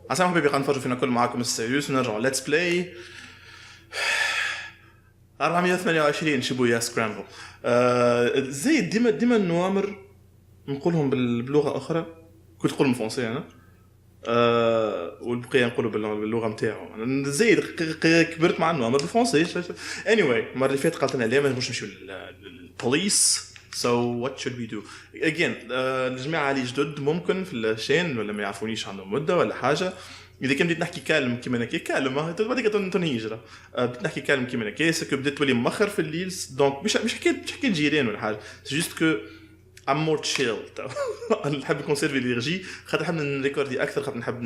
عساكم حبيبي قاعد نفرجوا فينا كل معاكم السيريوس ونرجعوا ليتس بلاي 428 شيبويا سكرامبل. زي ديما النوامر نقولهم بلغه اخرى، كنت نقولهم بالفرنسيه انا والبقيه نقولوا باللغه نتاعو. زي كبرت مع النوامر بالفرنسي. anyway المره اللي فاتت قالت لنا اليوم مش نمشيو للبوليس. So what should we do? Again, الجماعة اللي جدد ممكن في الشين ولا ما يعرفونيش عندهم مدة ولا حاجة. إذا كان بديت نحكي كالم كيما نكي كالم بعد كده تنهيجرة. بديت نحكي كالم كيما نكي سكو بديت تولي مخر في الليلز. دونك مش حكيت جيران ولا حاجة. C'est juste que I'm more chill. نحب نكونسيرفي الإنرجي خاطر نحب نريكوردي أكثر خاطر نحب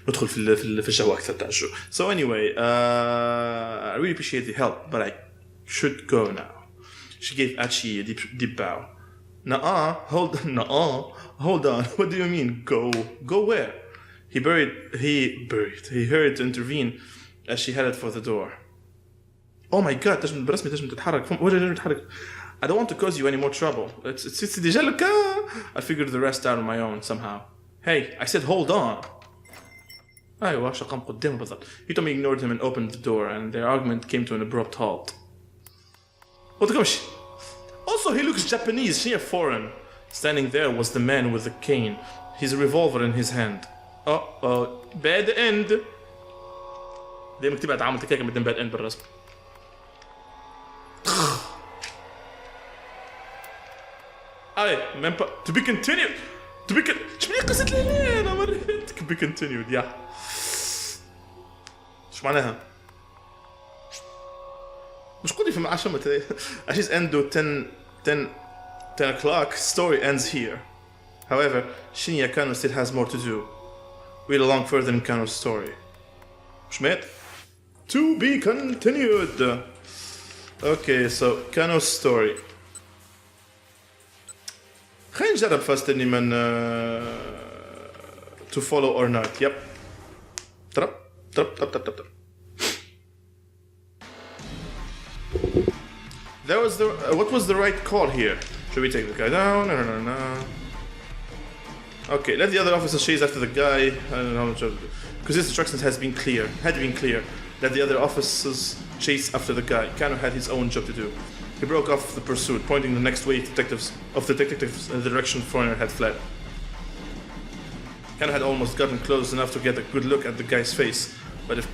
ندخل في الجو أكثر تاع الجو. So anyway, I really appreciate the help, but I should go now. She gave Achi a deep bow. Hold on. What do you mean? Go where? He hurried to intervene as she headed for the door. Oh my God! تجم تتحرك. I don't want to cause you any more trouble. It's déjà le cas. I figured the rest out on my own somehow. Hey, I said hold on. أيوة شقام قدامه بالضبط. He told me ignored him and opened the door, and their argument came to an abrupt halt. Also, he looks Japanese, she foreign. Standing there was the man with the cane, his revolver in his hand. Bad end. دايما كتبت عملت كيكه بدون bad end بالرسم. même pas. To be continued. شو قصة لي أنا مريت. To be continued. Yeah. شو معناها؟ مش قولي في معاشمة عشيز عنده 10 o'clock. Story ends here. However, Shinya Kano still has more to do. Read along further in Kano's story. Schmidt? To be continued. Okay, so Kano's story. خلينا نجرب first اني من to follow or not. Yep. Trap. What was the right call here? Should we take the guy down? No. Okay, let the other officers chase after the guy. I don't know, because his instructions had been clear. Let the other officers chase after the guy. Kano had his own job to do. He broke off the pursuit, pointing the next wave of detectives in the direction the foreigner had fled. Kano had almost gotten close enough to get a good look at the guy's face, but if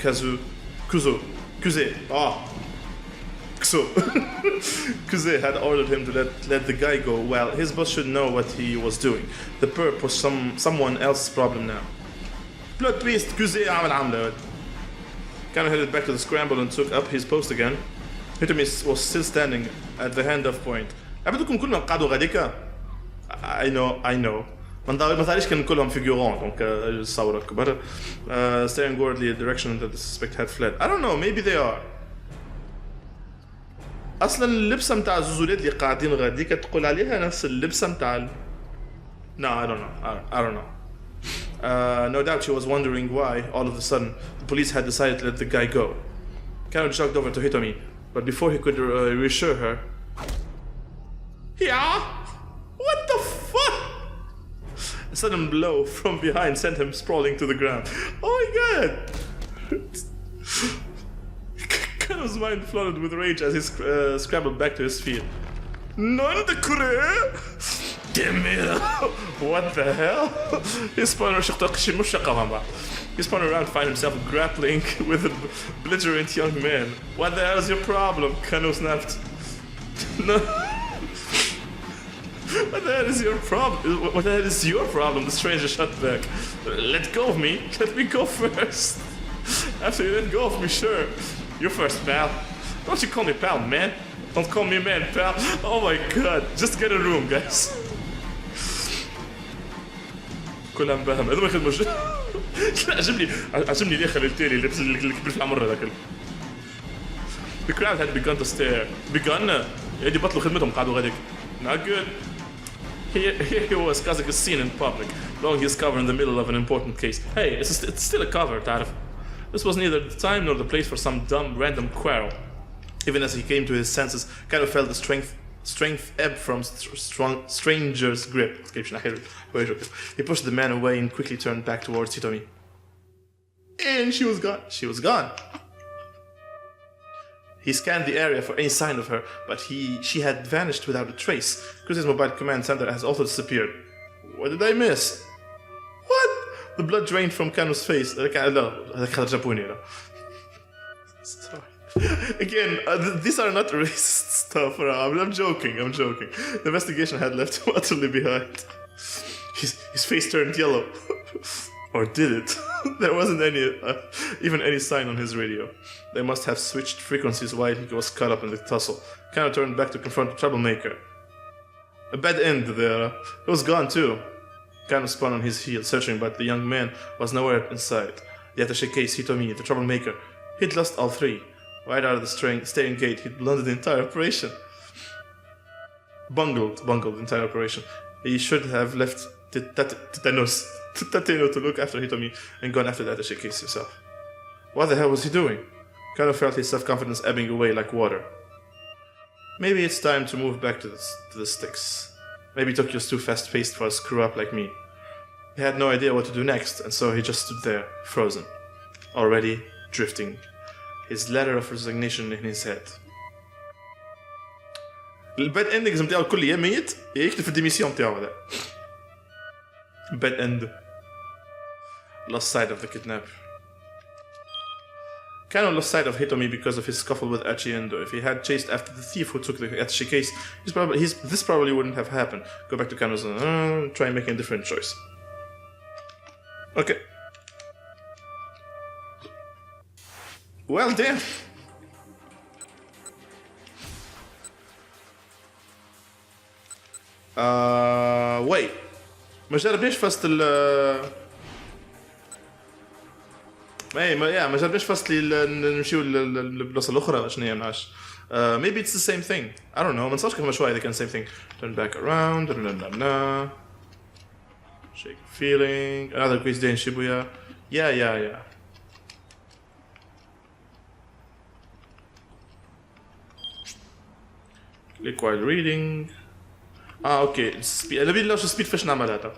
Kuze had ordered him to let the guy go, well, his boss should know what he was doing. The perp was someone else's problem now. Plot twist, Kuze عمل عملة. Kano headed back to the scramble and took up his post again. Hitomi was still standing at the handoff point. عبدكم كلهم قعدوا غاديكا. I know. ما تعرفش كان كلهم figurant, donc الصورة كبر. Staring boredly at the direction that the suspect had fled. I don't know, maybe they are. اصلا اللبسه متاع الزوزولات اللي قاعدين غاديكا تقول عليها نفس اللبسه متاع No, I don't know. No doubt she was wondering why all of a sudden the police had decided to let the guy go. Kano jogged over to Hitomi, but before he could reassure her, yeah, what the fuck? A sudden blow from behind sent him sprawling to the ground. Oh my God. Kano's mind flooded with rage as he scrambled back to his feet. Nandakure! What the hell? He spun around to find himself grappling with a belligerent young man. What the hell is your problem? Kano snapped. No. What the hell is your problem? What the hell is your problem? The stranger shot back. Let go of me. Let me go first. After you let go of me, sure. You first, pal. Don't you call me pal, man. Don't call me man, pal. Oh my God. Just get a room, guys. كلها مباهم. هذا ما يخدموش. عجبني ليه خليتي لي اللي كبر في العمر هذاك. The crowd had begun to stare. يدي بطلوا خدمتهم قعدوا غاديك. Not good. Here he was causing a scene in public, blowing his cover in the middle of an important case. Hey, it's still a cover, تعرف. This was neither the time nor the place for some dumb random quarrel. Even as he came to his senses, Kano felt the strength ebb from stranger's grip. He pushed the man away and quickly turned back towards Hitomi. And she was gone. She was gone. He scanned the area for any sign of her, but she had vanished without a trace. Chris's mobile command center has also disappeared. What did I miss? What? The blood drained from Kano's face. Again, these are not racist stuff. I'm joking. The investigation had left him utterly behind. His face turned yellow. Or did it? There wasn't even any sign on his radio. They must have switched frequencies while he was caught up in the tussle. Kano turned back to confront the troublemaker. A bad end there. It was gone too. Kano spun on his heel, searching, but the young man was nowhere in sight. The attaché case, Hitomi, the troublemaker. He'd lost all three. Right out of the staying gate, he'd blundered the entire operation. Bungled the entire operation. He should have left Tateno to look after Hitomi and gone after the attaché case himself. What the hell was he doing? Kano felt his self-confidence ebbing away like water. Maybe it's time to move back to the sticks. Maybe Tokyo's too fast-paced for a screw-up like me. He had no idea what to do next, and so he just stood there, frozen. Already drifting. His letter of resignation in his head. الباد اندينجز نتاعو الكل يا ميت يا يكتب في الديميسيون نتاعو هذا. Bad end. Lost sight of the kidnap. Kano lost sight of Hitomi because of his scuffle with Achiendo. If he had chased after the thief who took the attaché case, this probably wouldn't have happened. Go back to Kano's try making a different choice. Okay. Well, damn. Wait. ما جربناش فصل ما جربناش فصل نمشيو للبلاصه الاخرى شنو هي منعش. Maybe it's the same thing. I don't know. ما نصورش كيف شويه اذا كان same thing. Turn back around. Shake feeling. Another quiz day in Shibuya. Yeah. Click while reading. اوكي نبي نلوش سبيد فاش نعمل هذا.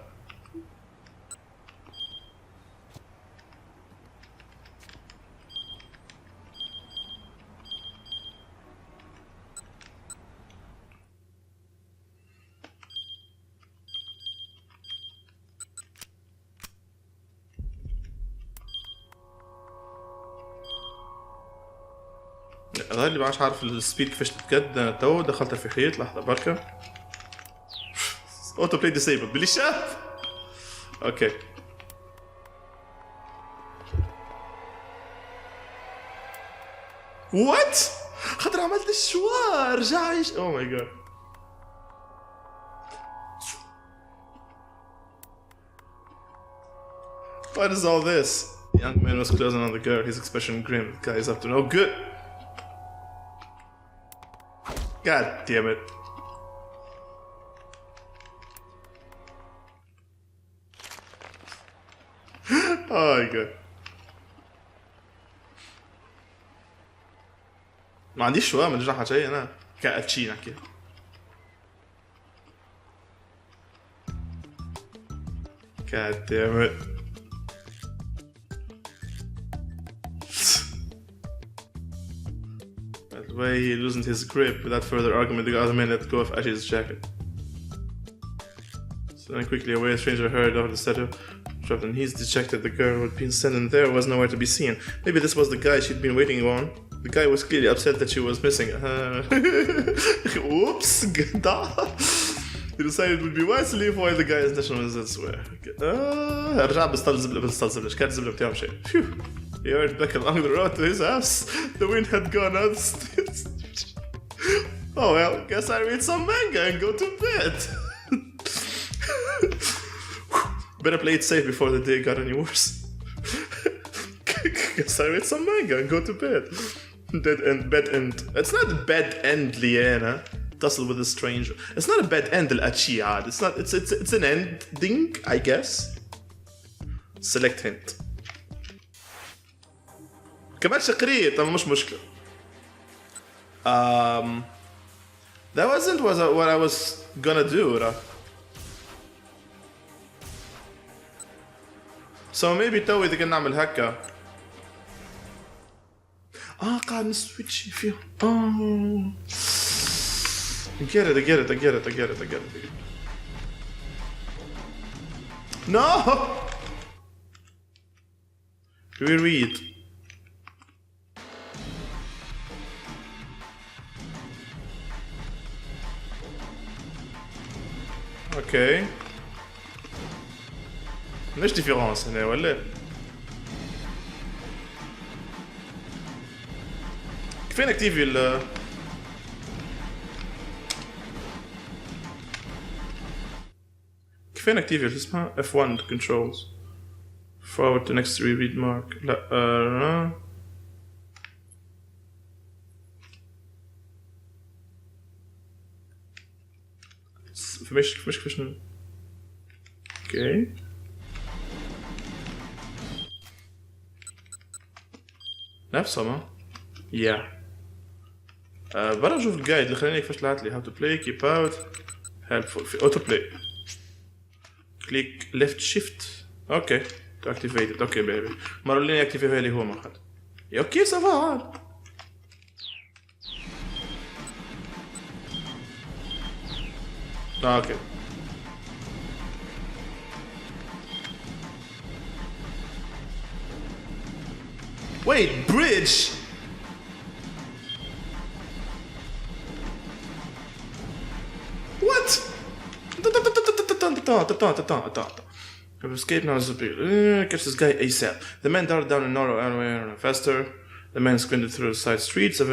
هذا اللي ما عادش عارف السبيد كيفاش تتقد. انا تو دخلت في حيط لحظه بركه. Autoplay disabled. Billy Sharp? Okay. What? خاطر عملت الشوار رجع Oh my god. What is all this? The young man was closing on the girl, his expression grim. The guy is up to no good. God damn it. Oh my god. ما عنديش شوية ما نجرح شيء أنا كأتشي نحكي. God damn it. That way he loosened his grip. Without further argument, the other man let go of Ashi's jacket. Standing quickly away, a stranger hurried over the statue. And he's dejected. The girl who had been standing there was nowhere to be seen. Maybe this was the guy she'd been waiting on. The guy was clearly upset that she was missing. Oops. He decided it would be wise to leave while the guy's national is elsewhere. رجع بستلزم ليش كانت الزبلة بتاعه شيء. He hurried back along the road to his house. The wind had gone out. Oh well, guess I read some manga and go to bed. Better play it safe before the day got any worse. Guess I read some manga and go to bed. Bed end. It's not a bad end, Liana. Tussle with a stranger. It's not a bad end, Al-Achiyad. It's not. It's an ending, I guess. Select hint. كمان شقرية طبعا مش مشكلة. That wasn't what I was gonna do, right? So maybe تو إذا كنا نعمل هكا قاعد نسويتش فيه. I get it. No! Reread. اوكي. ليش ديفيرونس هنا ولا؟ كيف نكتيفي ال كيف نكتيفي شو اسمها F1 controls forward to next reread mark. لا مش اوكي. نفسه ما برا اشوف الجايد اللي خلاني كيفاش طلعت لي how to play keep out helpful في auto play click left shift اوكي to activate it اوكي بيبي مرة اللي اكتيفيها لي هو ما خد اوكي سافا اوكي wait bridge what escape now is catch this guy ASAP. The man darted down a narrow alleyway faster. The man sprinted through the side streets of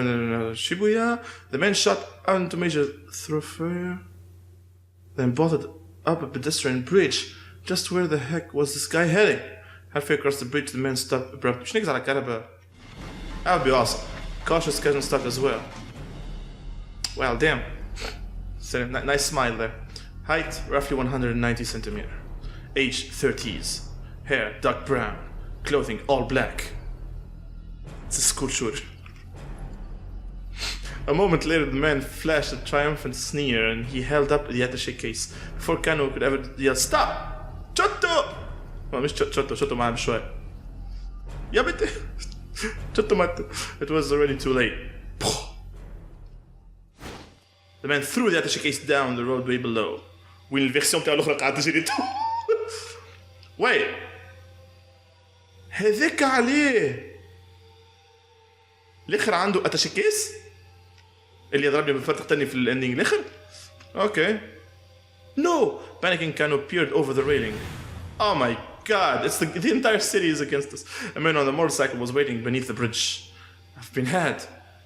Shibuya. The man shot out into major thoroughfare, then bolted up a pedestrian bridge. Just where the heck was this guy heading? Halfway across the bridge, the man stopped abruptly. Sneaks على كهرباء. That would be awesome. Cautious cousin stopped as well. Well, damn. So, nice smile there. Height, roughly 190 centimeter. Age, 30s. Hair, dark brown. Clothing, all black. It's a school shooter. A moment later, the man flashed a triumphant sneer and he held up the attaché case. Before Kano could ever yell, "Stop! Chotto!" Well, مش Chotto معاه بشوي. يا بنتي Chotto مات. It was already too late. The man threw the attaché case down the roadway below. وين الفيرسيون بتاع الأخرى قاعدة تجري. Wait. هذاك عليه. الآخر عنده attaché case؟ اللي ضربني بالفرق تاني في الاندينج الاخر. اوكي. No! Panicking Kano peered over the railing. Oh my god, it's the entire city is against us. A man on the motorcycle was waiting beneath the bridge. I've been had.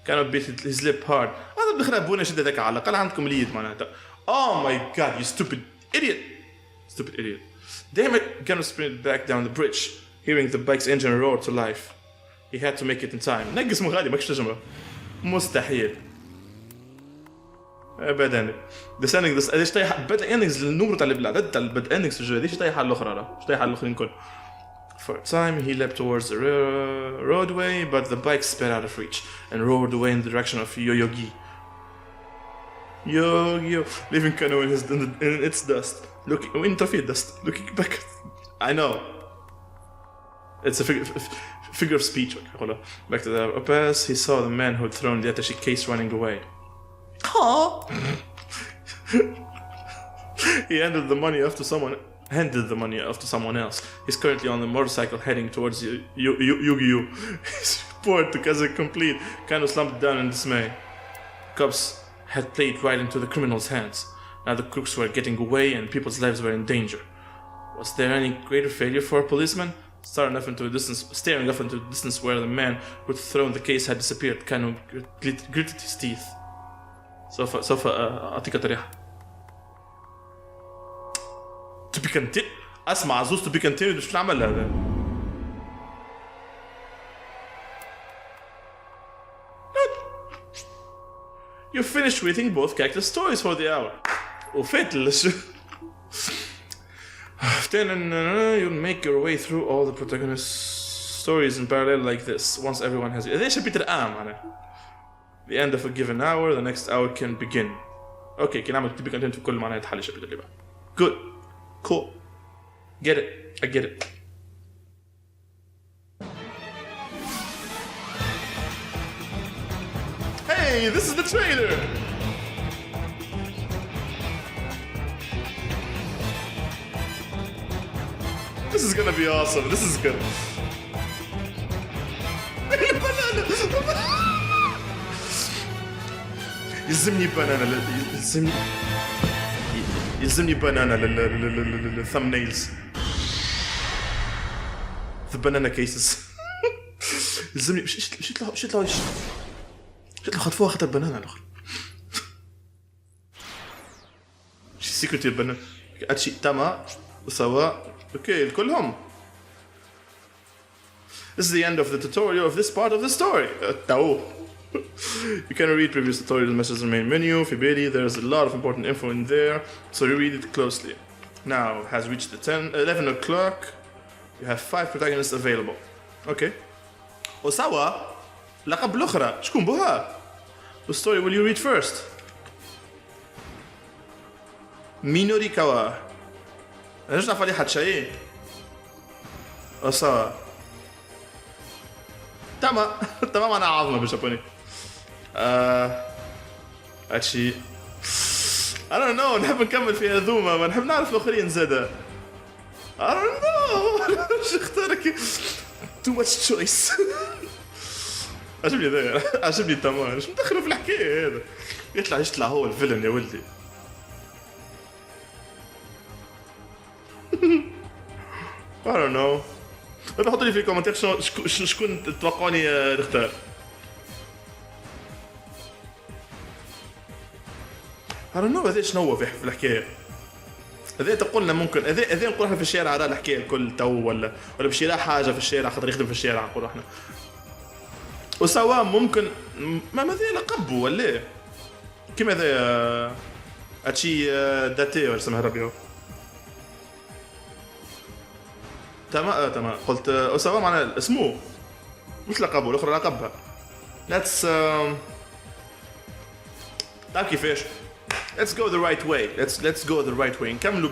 Kano bit his lip hard. هذا بخربونا شد ذاك على الأقل عندكم اليد معناتها. Oh my god, you stupid idiot. Stupid idiot. Damn it, Kano sprinted back down the bridge, hearing the bike's engine roar to life. He had to make it in time. نقص مغادي ماكش تجمع. مستحيل. ابدا descending this ليش طايح بدا اندكس النمره تاع البلاد تاع البد اندكس الجو ليش طايح على الاخرى راه مش طايح على الاخرين كل. For a time he leapt towards the roadway but the bike sped out of reach and roared away in the direction of Yoyogi. Leaving Kano in its dust. Looking looking back. I know it's a figure of speech. Back to the pass he saw the man who had thrown the attaché case running away. He handed the money off to someone else. He's currently on the motorcycle heading towards Yu-Gi-Oh! His report to Kaza complete. Kano slumped down in dismay. Cops had played right into the criminals' hands. Now the crooks were getting away and people's lives were in danger. Was there any greater failure for a policeman? Staring off into the distance where the man who had thrown the case had disappeared, Kano gritted his teeth. سوف أعطيك طريقة. To be continued. أسمع عزوز to be continued مش نعمل هذا. You finished reading both character stories for the hour. وفات Then you'll make your way through all the protagonist stories in parallel like this. Once everyone has. ليش بيتر أنا. The end of a given hour, the next hour can begin. Okay, كي نعمل to be continued في كل معنى يتحل شبيت اللي بعد. Good, cool, get it, I get it. Hey, this is the trailer! This is gonna be awesome. This is good. يلزمني بانانا يلزمني بانانا للثمبنيلز. The banana cases. يلزمني شيت له خطفوها خاطر البنانا الاخر. شي سيكريتي البنانا هادشي تما وسوا اوكي كلهم. This is the end of the tutorial of this part of the story. You can read previous tutorial messages in the main menu. Fibeli, there's a lot of important info in there, so you read it closely. Now has reached the 11 o'clock. You have 5 protagonists available. Okay. وسوا لقب الأخرى شكون بها؟ The story will you read first? مينوري كوا. أنا مش نعرف عليه حد شيء. وسوا. تمام أنا عظمة بالجابوني. هادشي I don't know نحب نكمل في هذوما ما نحب نعرف الآخرين زادا. I don't know شو اختارك too much choice. عجبني ذا عجبني تمام مش مدخله في الحكاية هذا يطلع هو الفيلن يا ولدي. I don't know. حطوا لي في الكومنتات شكون تتوقعوني نختار. I don't know هذا شنو هو في الحكاية. هذا تقولنا ممكن هذا نقول احنا في الشارع راه الحكاية الكل تو ولا بشي حاجة في الشارع خاطر يخدم في الشارع نقول احنا. وسوا ممكن ما ذا لقبه ولا كيما ذا هادشي داتي ولا اسمها ربي. تمام قلت أسامة معناها اسمه مش لقبه الأخرى لقبها. Let's تعرف كيفاش let's go the right way let's go the right way نكملوا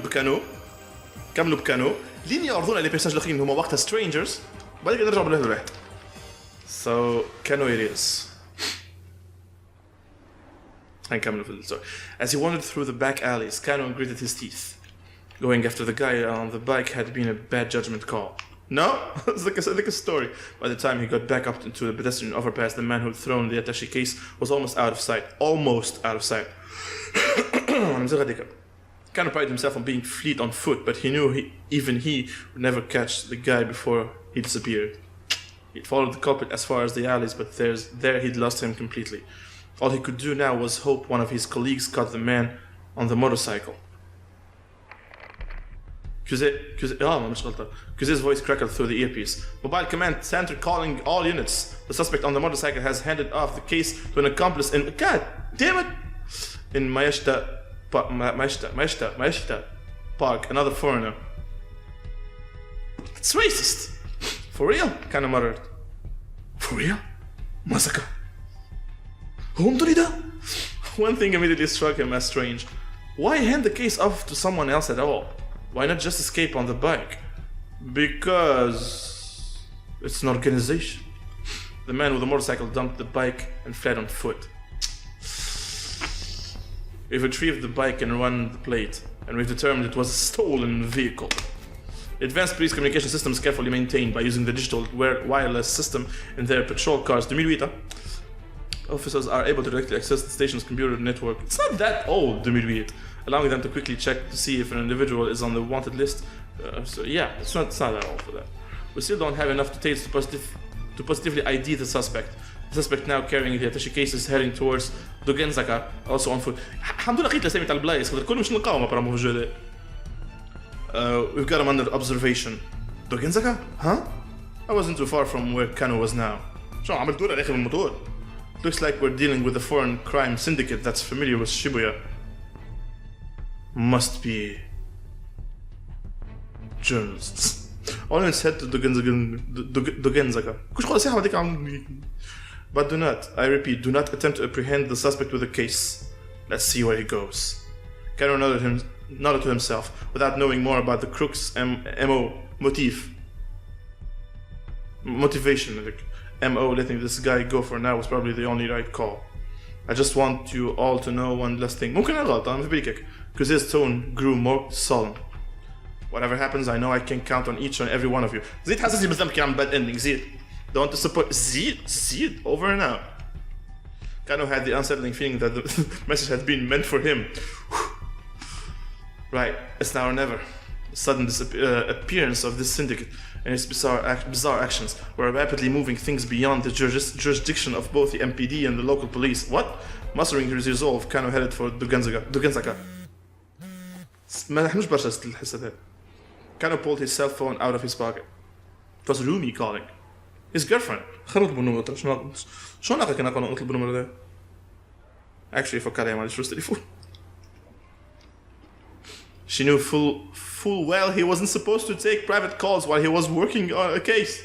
بكانو لين يعرضونا لي بيرسوناج الآخرين هما وقتها strangers بعد كده نرجعوا بالواحد الواحد. So Kano it is. هنكمل في الستوري. As he wandered through the back alleys, Kano gritted his teeth. Going after the guy on the bike had been a bad judgment call. No? It's like a story. By the time he got back up into the pedestrian overpass, the man who'd thrown the attaché case was almost out of sight. Kano prided himself on being fleet on foot, but he knew even he would never catch the guy before he disappeared. He'd followed the culprit as far as the alleys, but there he'd lost him completely. All he could do now was hope one of his colleagues caught the man on the motorcycle. Kuze's voice crackled through the earpiece. Mobile command center calling all units. The suspect on the motorcycle has handed off the case to an accomplice in... God damn it! In Mayashita Park, another foreigner. It's racist! For real? Kind of muttered. For real? Masaka. One thing immediately struck him as strange. Why hand the case off to someone else at all? Why not just escape on the bike? Because it's an organization. The man with the motorcycle dumped the bike and fled on foot. We've retrieved the bike and run the plate, and we've determined it was a stolen vehicle. Advanced police communication systems carefully maintained by using the digital wireless system in their patrol cars. Officers are able to directly access the station's computer network. It's not that old, allowing them to quickly check to see if an individual is on the wanted list. So yeah, it's not that old for that. We still don't have enough details to positively ID the suspect. The suspect now carrying the attaché case is heading towards Dogenzaka, also on foot. الحمد لله لقيت الاسامي تاع البلايص خاطر كلهم مش نلقاهم ابرا في الجو. We've got him under observation. Dogenzaka? Huh? I wasn't too far from where Kano was now. شو عملت دور على اخر الموتور. Looks like we're dealing with a foreign crime syndicate that's familiar with Shibuya. Must be journalists. All units head to Dogenzaka. But do not, I repeat, do not attempt to apprehend the suspect with a case. Let's see where he goes. Kano nodded to himself, without knowing more about the crook's motivation. MO letting this guy go for now was probably the only right call. I just want you all to know one last thing. ممكن أنا غلطان في بالي هيك. Because his tone grew more solemn. Whatever happens, I know I can count on each and every one of you. زيد حاسسني بالذنب كان عم bad ending. زيد. Don't disappoint. زيد. Over and out. Kano had the unsettling feeling that the message had been meant for him. Right, it's now or never. The sudden appearance of this syndicate and its bizarre actions were rapidly moving things beyond the jurisdiction of both the MPD and the local police. What? Mustering his resolve, Kano headed for Dugenzaka. ما نحنوش برشا الحس هذا. Kano pulled his cell phone out of his pocket. It was Rumi calling. His girlfriend. خلينا نطلب النمرة ترى شو ناقة كنا نطلب النمرة ده. Actually فكر يا معلش شو التليفون. She knew full well he wasn't supposed to take private calls while he was working on a case.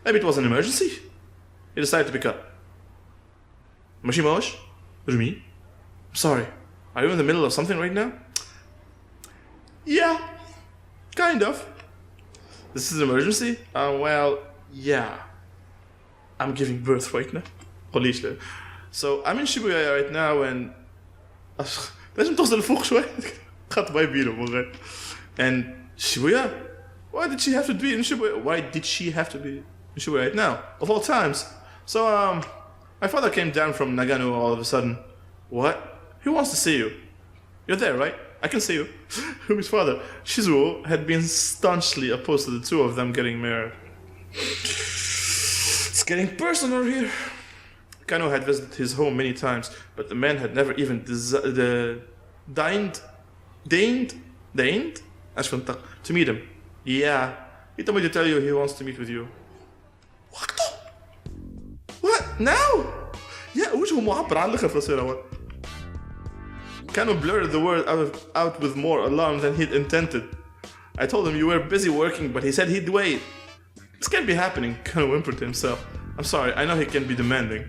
Maybe it was an emergency. He decided to pick up. ماشي موش? Rumi? I'm sorry. Are you in the middle of something right now? Yeah. Kind of. This is an emergency? Well, yeah. I'm giving birth right now. So I'm in Shibuya right now and لازم توصل لفوق شوي. خط باي بينه مغير. And Shibuya? Why did she have to be in Shibuya? Why did she have to be in Shibuya right now? Of all times. So my father came down from Nagano all of a sudden. What? He wants to see you. You're there, right? I can see you. Rumi's father, Shizuo, had been staunchly opposed to the two of them getting married. It's getting personal here. Kano had visited his home many times, but the man had never even deigned to meet him. Yeah, he told me to tell you he wants to meet with you. What? Now? Yeah, وجهه معبر عن الآخر في الصورة. Kano blurted the word out with more alarm than he'd intended. I told him you were busy working, but he said he'd wait. This can't be happening, Kano whimpered to himself. I'm sorry, I know he can be demanding.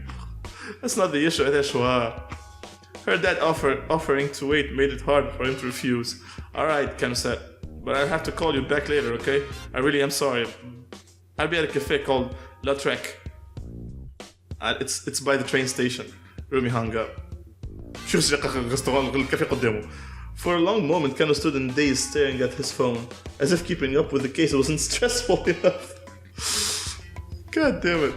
That's not the issue, Her dad offering to wait made it hard for him to refuse. Alright, Kano said, but I'll have to call you back later, okay? I really am sorry. I'll be at a cafe called La Trek. It's by the train station. Rumi hung up. For a long moment, Kano stood in daze staring at his phone, as if keeping up with the case wasn't stressful enough. God damn it.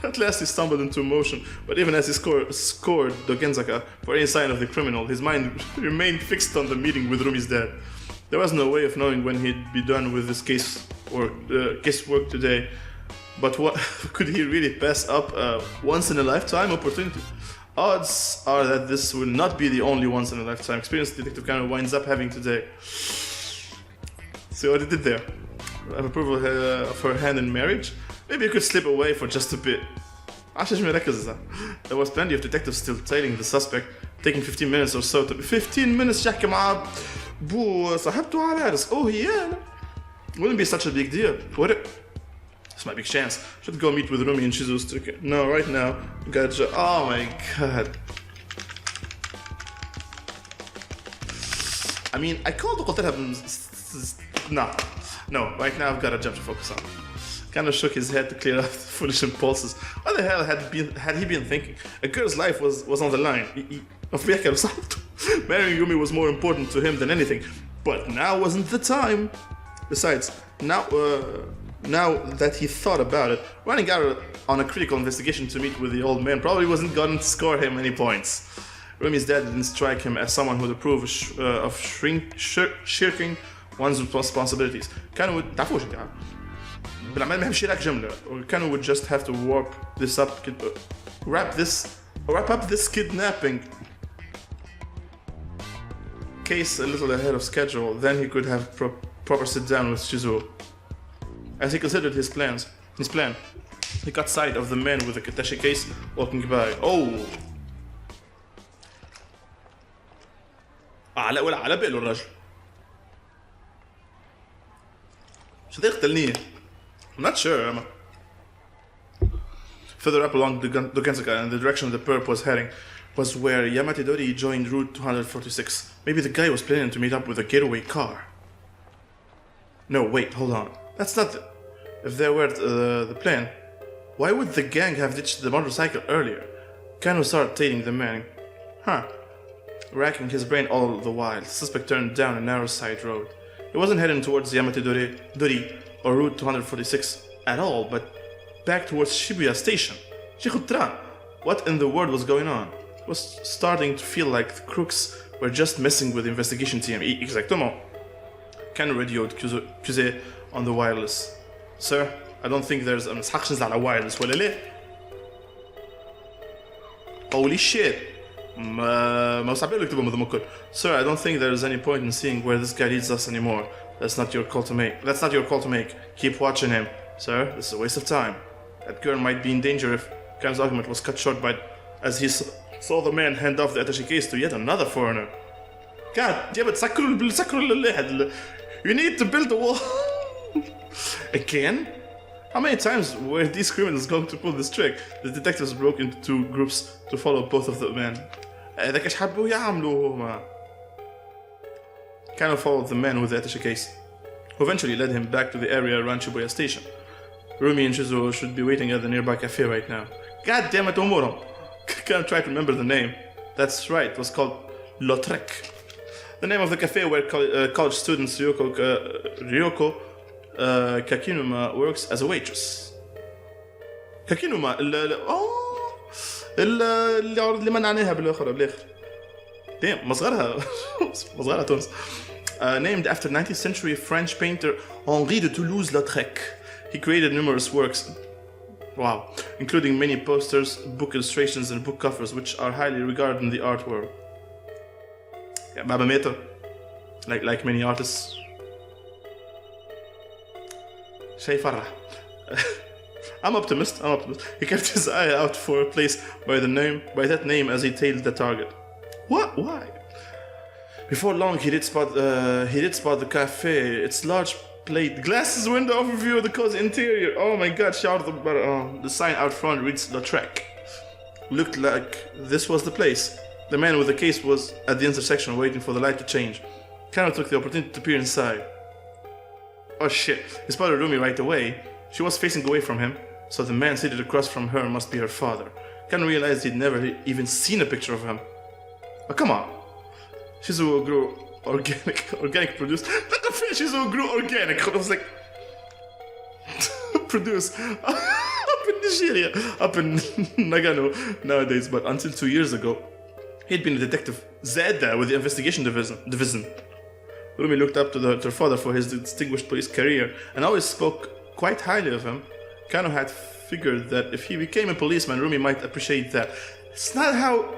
At last he stumbled into motion, but even as he scored Dogenzaka for any sign of the criminal, his mind remained fixed on the meeting with Rumi's dad. There was no way of knowing when he'd be done with this case work today. But what could he really pass up a once-in-a-lifetime opportunity? Odds are that this will not be the only once-in-a-lifetime experience Detective Kano winds up having today. See what he did there? Have approval of her hand in marriage? Maybe you could slip away for just a bit. There was plenty of detectives still tailing the suspect, taking 15 minutes or so to... 15 minutes يحكي مع بو صاحبته على عرس. Oh yeah. Wouldn't be such a big deal, would it? It's my big chance. Should go meet with Rumi and Shizu's trick. No, right now, gotcha. Oh my god. I mean, I called قلت لها no, right now I've got a job to focus on. Kind of shook his head to clear out the foolish impulses. What the hell had he been thinking? A girl's life was on the line. Marrying Rumi was more important to him than anything. But now wasn't the time. Besides, now that he thought about it, running out on a critical investigation to meet with the old man probably wasn't going to score him any points. Rumi's dad didn't strike him as someone who'd approve of shirking one's responsibilities. Kano would just have to wrap up this kidnapping case a little ahead of schedule. Then he could have proper sit down with Shizuo. As he considered his plan, he caught sight of the man with the Katashi case walking by. Oh! على باله الرجل. شو ده يقتلني؟ I'm not sure. Further up along the Dogenzaka in the direction the perp was heading was where Yamatidori joined Route 246. Maybe the guy was planning to meet up with a getaway car. No, wait, hold on. That's not if there were the plan. Why would the gang have ditched the motorcycle earlier? Kano started tailing the man. Racking his brain all the while, the suspect turned down a narrow side road. He wasn't heading towards Yamate Dori or Route 246 at all, but back towards Shibuya Station. What in the world was going on? It was starting to feel like the crooks were just messing with the investigation team. Exactement. Kano radioed Kuse on the wireless. Sir, I don't think there's instructions على wireless ولا ليه؟ Holy shit. ما صعب لك تبقى مذمكر. Sir, I don't think there's any point in seeing where this guy leads us anymore. That's not your call to make. Keep watching him. Sir, this is a waste of time. That girl might be in danger if Kano's argument was cut short by as he saw the man hand off the attaché case to yet another foreigner. God, you need to build a wall. Again? How many times were these criminals going to pull this trick? The detectives broke into two groups to follow both of the men. Kano followed the man with the attaché case, who eventually led him back to the area around Shibuya Station. Rumi and Shizuo should be waiting at the nearby cafe right now. God damn it, Omuro! Kano tried to remember the name. That's right, it was called Lautrec. The name of the cafe where college student Ryoko Kakinuma works as a waitress. Kakinuma اللي منعناها بالاخر damn مصغرها تونس. Named after 19th century French painter Henri de Toulouse-Lautrec. He created numerous works, wow, including many posters, book illustrations and book covers which are highly regarded in the art world. Baba Meto, like many artists. شيء فرح. I'm optimist. He kept his eye out for a place by that name as he tailed the target. What? Why? Before long, he did spot the cafe. Its large plate glasses window overview of the cozy interior. Oh my God! The sign out front reads Lautrec. Looked like this was the place. The man with the case was at the intersection waiting for the light to change. Kano took the opportunity to peer inside. Oh shit, he spotted Rumi right away. She was facing away from him, so the man seated across from her must be her father. Kano realized he'd never even seen a picture of him. Oh, come on. Shizuo grew organic produced. Shizuo grew organic. I was like, produce. Up in Nigeria, up in Nagano nowadays, but until 2 years ago, he'd been a detective Zeda with the investigation division. Rumi looked up to her father for his distinguished police career and always spoke quite highly of him. Kano had figured that if he became a policeman, Rumi might appreciate that. It's not how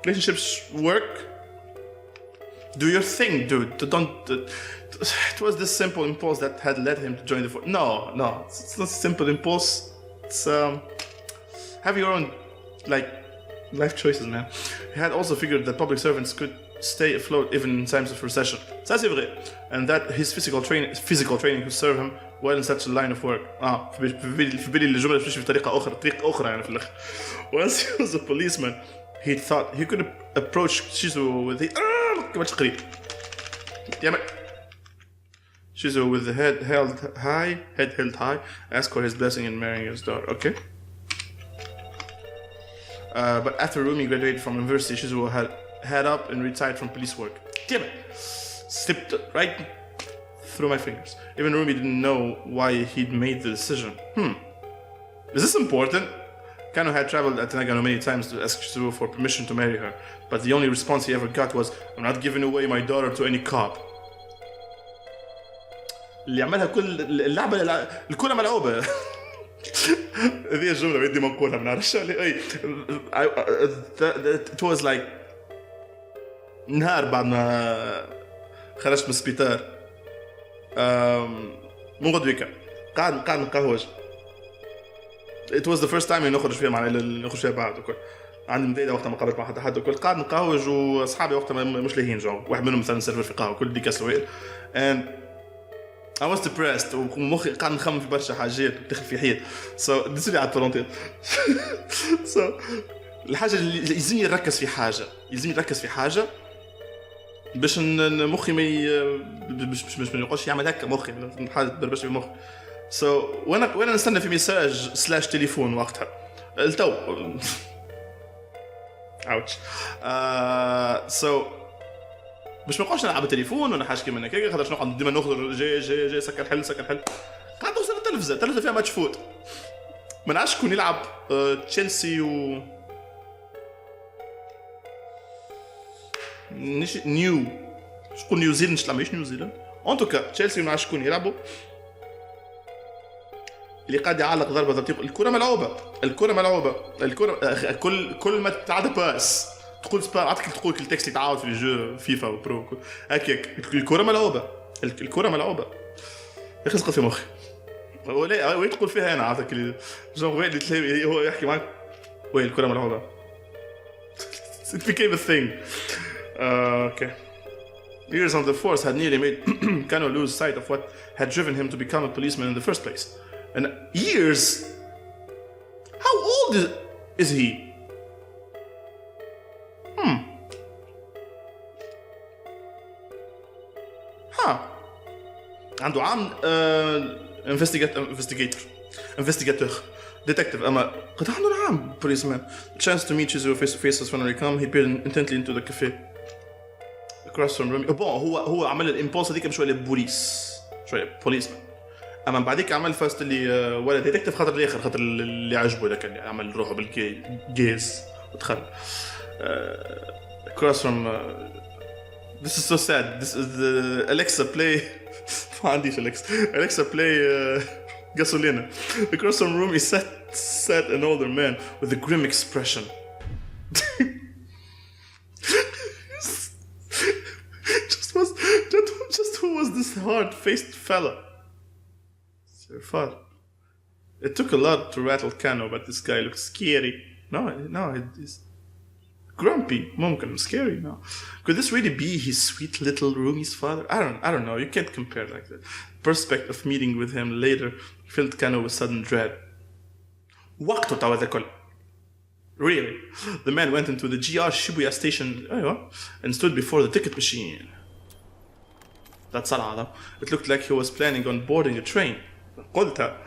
relationships work. Do your thing, dude. It was this simple impulse that had led him to join the force. No, it's not a simple impulse. It's have your own life choices, man. He had also figured that public servants could stay afloat even in times of recession. Ça c'est vrai. And that his physical training could serve him well in such a line of work. في بالي الجملة بتمشي بطريقة أخرى يعني في الآخر. Once he was a policeman, he thought he could approach Shizuo with the Shizuo with the head held high, asked for his blessing in marrying his daughter. Okay. But after Rumi graduated from university, Shizuo had up and retired from police work. Damn it! Slipped right through my fingers. Even Rumi didn't know why he'd made the decision. Is this important? Kano had traveled at Nagano many times to ask Shizuo for permission to marry her, but the only response he ever got was, "I'm not giving away my daughter to any cop." اللي عملها كل اللعبة الكل ملعوبة. هذه الجملة بدي ما نقولها ما نعرفش اي. It was like نهار بعد ما خرجت من السبيطار من غدويكا قاعد نقهوج. It was the first time نخرج فيها مع نخرج فيها بعض وكل. عندي مديدة وقتها ما قابلت مع حد وكل قاعد نقهوج واصحابي وقتها مش لاهين جو. واحد منهم مثلا سيرفر في قهوة كل دي كاس ويل. And I was depressed ومخي قاعد نخمم في برشا حاجات ودخل في حيط. So دسولي على التورنتين. So الحاجة اللي يلزمني نركز في حاجة باش مخي ما يقولش يعمل هكا مخي حاجة تبربش في مخي. وانا نستنى في ميساج سلاش تليفون وقتها التو اوتش باش ما نبقاوش نلعب التليفون ولا حاجه كيما هكاك خاطر نقعد ديما ناخذ جي سكر حل قاعد نوصل التلفزه فيها ماتش فوت ما نعرفش شكون يلعب تشيلسي و نيو شكون نيوزيلند لا مش نيوزيلند ان توكا تشيلسي ما شكون يلعبوا اللي قاعد يعلق ضربه ضربتين الكره ملعوبه كل ما تعدى باس تقول سبا عطك تقول كل تكست يتعاود في الجو فيفا وبرو هكاك الكره ملعوبه يا اخي سقط في مخي هو تقول فيها انا عطاك جون وين اللي هو يحكي معك وين الكره ملعوبه it became a thing okay years on the force had nearly made Kano lose sight of what had driven him to become a policeman in the first place and years how old is he عنده عام investigator detective اما قد عنده عام policeman chance to meet Shizuo face to face as when I come he peered intently into the cafe across from Remy هو عمل الامبولس هذيك بشويه بوليس شويه policeman اما بعديك عمل فاست اللي ولا ديتكتيف خاطر الاخر خاطر اللي عجبه ذاك اللي عمل روحه بالجيز ودخل across from this is so sad this is the Alexa play ما عنديش Alexa play gasolina across from room he sat an older man with a grim expression just who was this hard-faced fella so far it took a lot to rattle Kano but this guy looked scary no it's grumpy ممكن scary no could this really be his sweet little Rumi's father I don't know you can't compare like that prospect of meeting with him later filled Kano with sudden dread وقته توا ذا كل really the man went into the GR Shibuya station and stood before the ticket machine that's all it looked like he was planning on boarding a train قلتها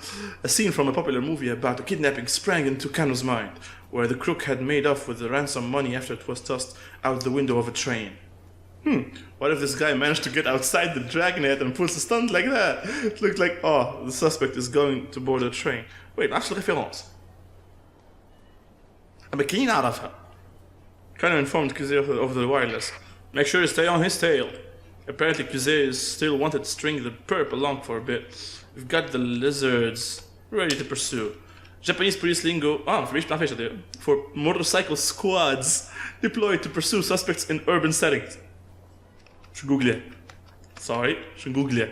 a scene from a popular movie about a kidnapping sprang into Kano's mind where the crook had made off with the ransom money after it was tossed out the window of a train. What if this guy managed to get outside the dragnet and pulls a stunt like that? It looked like, the suspect is going to board a train. Wait, نعرفش الريفيرونس. أما كاين نعرفها. Kano informed Kuzey over the wireless. Make sure you stay on his tail. Apparently Kuzey still wanted to string the perp along for a bit. We've got the lizards ready to pursue. Japanese police lingo for motorcycle squads deployed to pursue suspects in urban settings. شو Google شو Google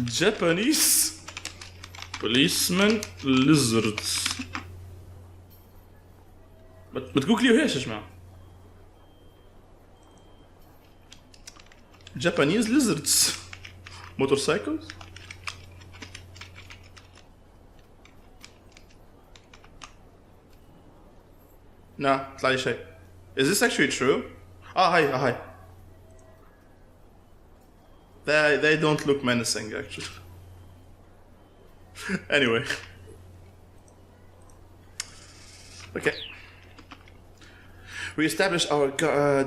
Japanese policeman lizards ما تجوجليوهاش يا جماعة Japanese lizards motorcycles No, طلع لي شيء. Is this actually true? Hi. They don't look menacing actually. Anyway. Okay. We establish our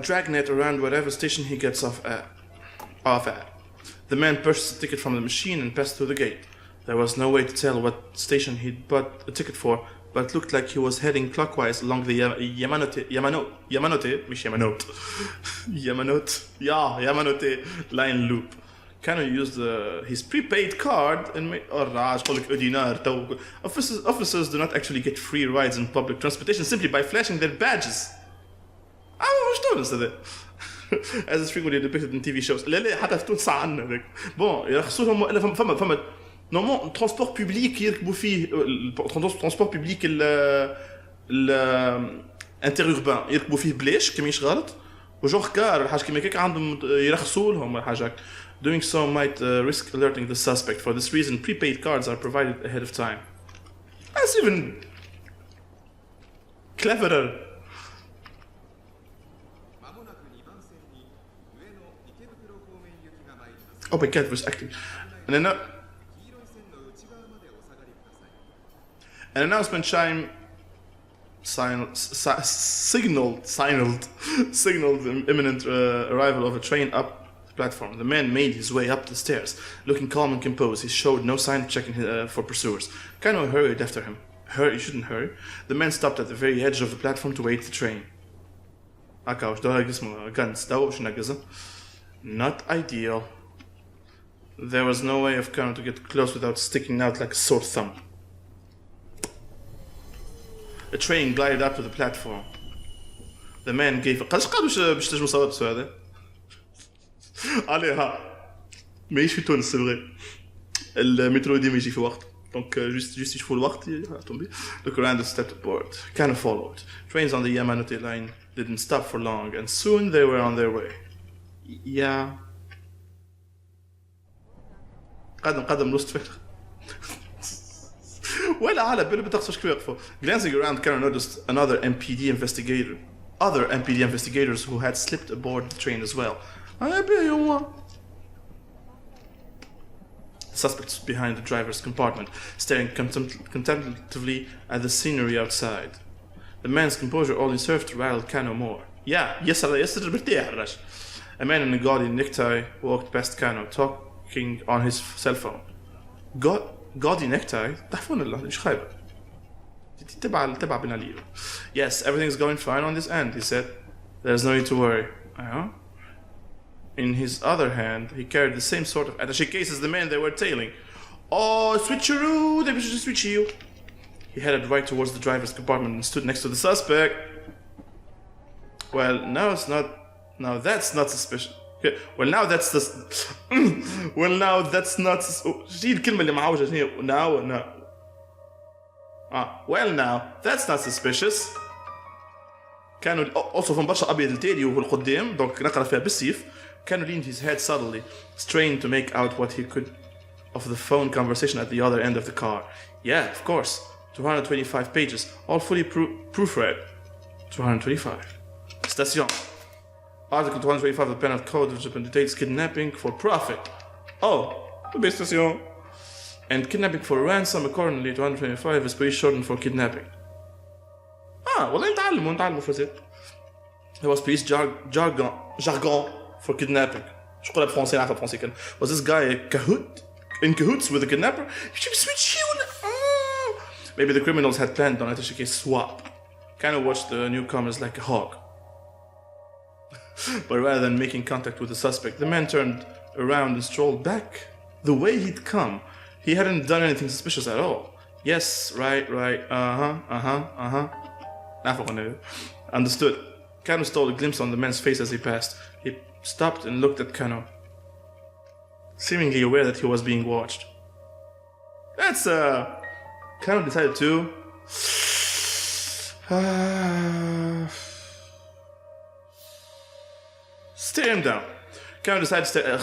dragnet around whatever station he gets off at. The man purchased a ticket from the machine and passed through the gate. There was no way to tell what station he'd bought a ticket for, but it looked like he was heading clockwise along the Yamanote line loop. Kano used his prepaid card and made officers do not actually get free rides in public transportation simply by flashing their badges. As is frequently depicted in TV shows. لا حتى في تونس عندنا ذاك. بون يرخصوهم الا فما نورمال ترونسبور بوبليك يركبوا فيه ترونسبور بوبليك ال انتر يركبوا فيه بلاش كميش غلط وجوغ كار حاجه كيما هكاك عندهم يرخصوا لهم ولا حاجه. Doing so might risk alerting the suspect. For this reason, prepaid cards are provided ahead of time. That's even cleverer. Oh my god, voice acting. And then An announcement chime signaled the imminent arrival of a train up the platform. The man made his way up the stairs, looking calm and composed. He showed no sign of checking for pursuers. Kano hurried after him. You shouldn't hurry. The man stopped at the very edge of the platform to wait the train. Not ideal. There was no way of Kano to get close without sticking out like a sore thumb. The train glided up to the platform. The man gave a قداش باش تنجموا صوت السؤال هذا؟ عليها ماهيش في تونس صغير المترو ديما يجي في وقت دونك جوست يشوفوا الوقت يعطون بيه. Look around and stepped aboard. Kano followed. Trains on the Yamanote line didn't stop for long and soon they were on their way. Yeah. قدم لوست فكرة. ولا على بالي بتخسر شكون يقفوا. Glancing around, Kano noticed other MPD investigators who had slipped aboard the train as well. Suspects behind the driver's compartment, staring contemplatively at the scenery outside. The man's composure only served to rattle Kano more. Yes, a man in a gaudy necktie walked past Kano, talking on his cell phone. Gaudy necktie? تعرفون الله مش خايبة. تبع بن علي. Yes, everything's going fine on this end, he said. There's no need to worry. In his other hand, he carried the same sort of attaché case as the man they were tailing. Oh, switcheroo! They should switch you. He headed right towards the driver's compartment and stood next to the suspect. Well, now that's not suspicious. Okay. Well, now that's not. شيل الكلمة اللي معوجة هنا. Now. Well, now that's not suspicious. كانوا also from برشا أبيض التالي وهو القدام دونك نقرأ فيها بالسيف. Kano leaned his head subtly, strained to make out what he could of the phone conversation at the other end of the car. Yeah, of course. 225 pages, all fully proofread. 225. Station. Article 225 of the Penal Code, which details kidnapping for profit. Oh, the station. And kidnapping for ransom, accordingly, 225 is pretty shortened for kidnapping. والله نتعلموا فازات. There was police jargon for kidnapping. شو قولها بفرنسي نعرفها بفرنسي كان. Was this guy in cahoots with the kidnapper? Maybe the criminals had planned on an attaché case swap. Kano watched the newcomers like a hawk. But rather than making contact with the suspect, the man turned around and strolled back the way he'd come. He hadn't done anything suspicious at all. Yes, right. Understood. Kano stole a glimpse on the man's face as he passed. He stopped and looked at Kano, seemingly aware that he was being watched. Kano decided to stare him down. Kano decided to stare.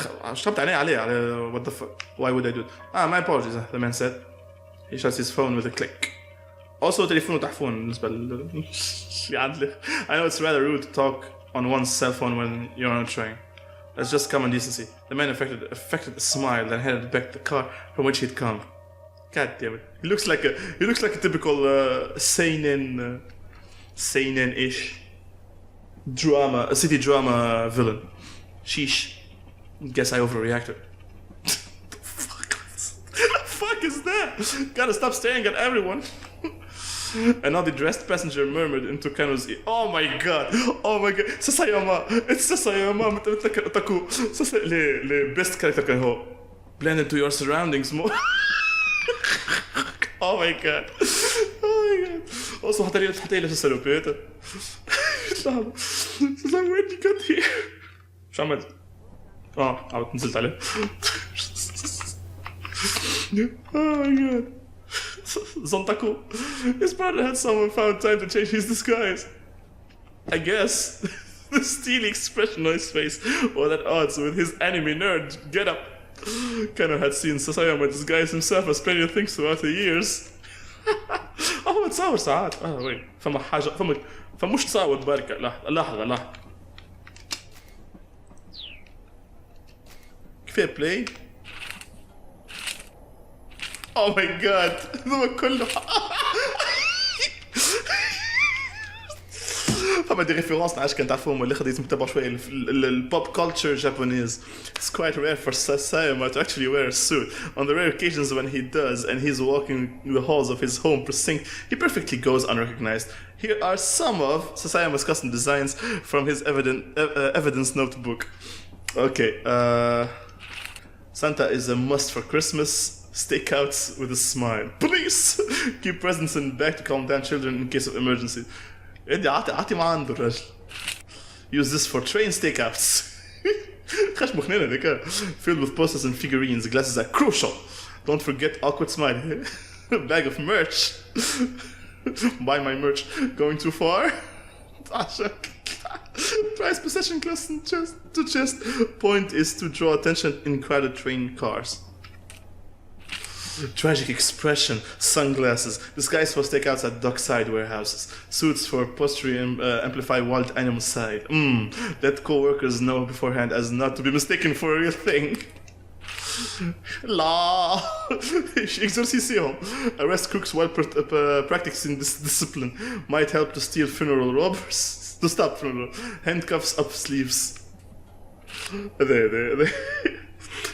What the fuck? Why would I do it? My apologies, the man said. He shuts his phone with a click. Also, تليفونه تحفون بالنسبة I know it's rather rude to talk on one's cell phone when you're on a train. That's just common decency. The man affected a smile and headed back to the car from which he'd come. God damn it! He looks like a typical seinen-ish city drama villain. Sheesh. Guess I overreacted. Fuck is that? Gotta stop staring at everyone. Another dressed passenger murmured into Kano's ear. Oh my god! Sasayama! It's Sasayama! Le best character كهو. Blend into your surroundings more. Oh my god! Also حتى لي في السلوبيات. Sasayama, when you got here? شو عملت؟ عاود نزلت عليه. Oh my god. Zontaku. His partner had someone found time to change his disguise. I guess the steely expression on his face was at odds with his anime nerd get-up. Kano had seen Sasayama disguise himself as plenty of things throughout the years. هو تصور ساعات. وين فما حاجة فمش تصور بركة. لحظة كيف play? Oh my god. هذا كله فما دي ريفيرونس نعرفش كان تعرفوهم ولا خديت متابع شويه البوب كلتشر جابونيز. It's quite rare for Sasayama to actually wear a suit. On the rare occasions when he does and he's walking the halls of his home precinct, he perfectly goes unrecognized. Here are some of Sasayama's custom designs from his evidence notebook. Okay, Santa is a must for Christmas. Stakeouts with a smile. Police! Keep presents in the back to calm down children in case of emergency. ادي عطي ما عنده الرجل. Use this for train stakeouts. خش مخنين هذاك. Filled with posters and figurines. Glasses are crucial. Don't forget awkward smile. Bag of merch. Buy my merch. Going too far? Price possession close to chest. Point is to draw attention in crowded train cars. Tragic expression, sunglasses, disguise for stakeouts at dockside warehouses, suits for postury amplify wild animal side. Let co-workers know beforehand as not to be mistaken for a real thing. La, exorcism. Arrest crooks while practicing this discipline. Might help to steal funeral robbers. To stop funeral. Handcuffs up sleeves. ده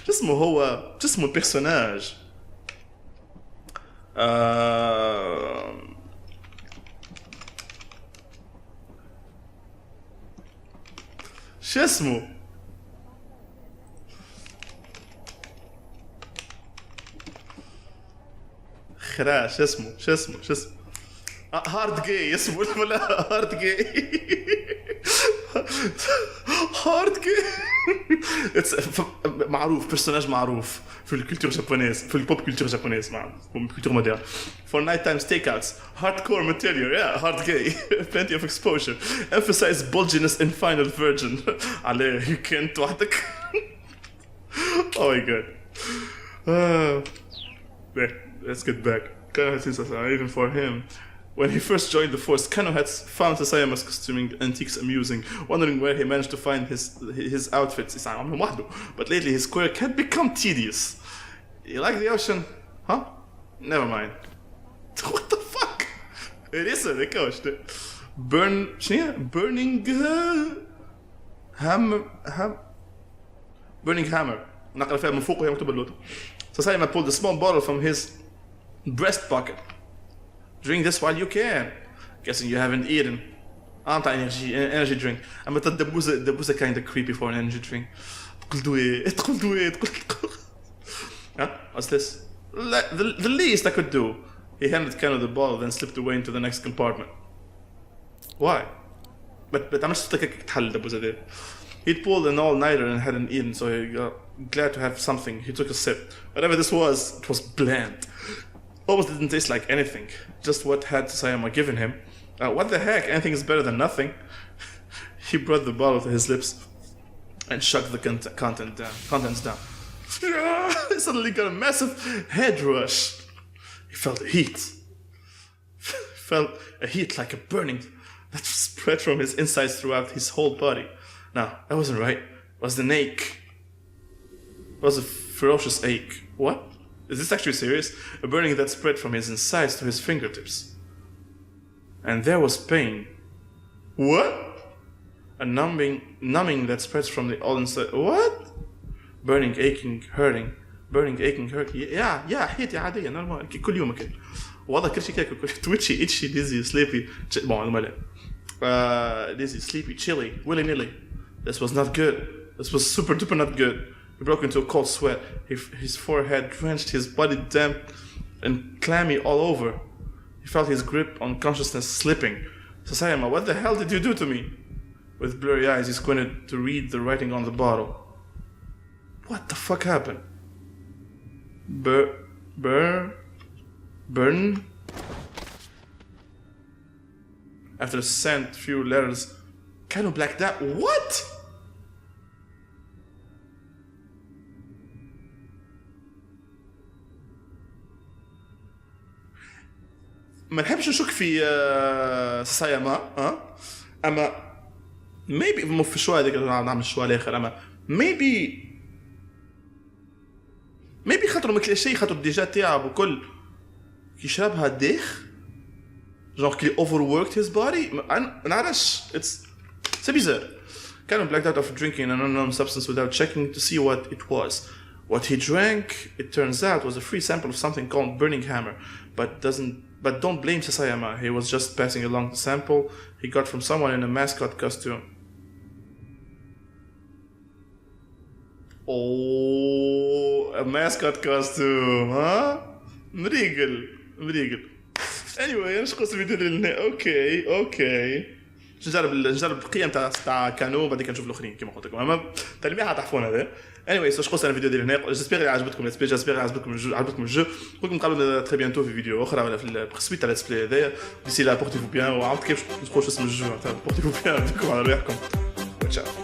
جسمه هو جسمه البرسوناج. شو اسمه؟ خراش اسمه شو اسمه هارد جاي اسمه ولا هارد جاي هارد جاي معروف برسوناج معروف في الكولتور جابونيز في البوب كولتور جابونيز معروف كولتور مودرن for nighttime stakeouts hardcore material yeah hard gay plenty of exposure emphasize bulginess in final virgin عليه you can't وحدك oh my god let's get back Kano even for him when he first joined the force, Kano had found Sasayama's costuming antiques amusing, wondering where he managed to find his outfits. But lately his quirk had become tedious. You like the ocean? Huh? Never mind. What the fuck? It is a coast. Burning hammer. نقرأ فيها من فوق وهي مكتوبة باللوطة. Sasayama pulled a small bottle from his breast pocket. Drink this while you can. Guessing you haven't eaten. Energy drink. I'm at the kind of creepy for an energy drink. تقول do it. Huh? What's this? The least I could do. He handed Kano the bottle, then slipped away into the next compartment. Why? But I'm just like a He'd pulled an all-nighter and hadn't eaten, so he got glad to have something. He took a sip. Whatever this was, it was bland. Almost didn't taste like anything. Just what had Sasayama given him. What the heck? Anything is better than nothing. He brought the bottle to his lips and shook the contents down. He suddenly got a massive head rush. He felt a heat. Felt a heat like a burning that spread from his insides throughout his whole body. No, that wasn't right. It was an ache. It was a ferocious ache. What? Is this actually serious? A burning that spread from his insides to his fingertips. And there was pain. What? A numbing that spreads from the all inside. What? Burning, aching, hurting. Burning, aching, hurting. Yeah, حياتي عادية normal. كل يوم كده. وضع كل شيء كده. Twitchy, itchy, dizzy, sleepy. Bon, dizzy, sleepy, chilly, willy-nilly. This was not good. This was super duper not good. He broke into a cold sweat. His forehead drenched, his body damp and clammy all over. He felt his grip on consciousness slipping. Sasayama, what the hell did you do to me? With blurry eyes, he squinted to read the writing on the bottle. What the fuck happened? Burn? After a scant few letters, Kano blacked out. What? ما نحبش نشك في ساساياما اما maybe مو في الشوال هذاك نعمل الشوال الاخر اما maybe خاطر ما كل شيء خاطر ديجا تاعب وكل كي شربها ديخ genre qu'il overworked his body. نعرفش c'est bizarre. Kind of blacked out after drinking an unknown substance without checking to see what it was. What he drank, it turns out, was a free sample of something called burning hammer, but don't blame Sasayama. He was just passing along the sample he got from someone in a mascot costume. Oh, a mascot costume, huh? مريقل. Anyway, ايش قصة الفيديو اللي اوكي. نجرب القيم تاع كانو بعد كنشوف الاخرين كما قلت لكم. اما تلميحة تحفون هذا. Anyway, ايش قصة الفيديو ديال هنا. جيسبيغ عجبتكم عجبتكم الجو. نقولكم نقابلوا تري بيانتو في فيديو اخرى ولا في السويت تاع ليتس بلاي هذايا. ديسي لا بورتيفو بيان وعرفت كيف نقولوا اسم الجو تاع بورتيفو بيان. بكم على ريحكم. تشاو.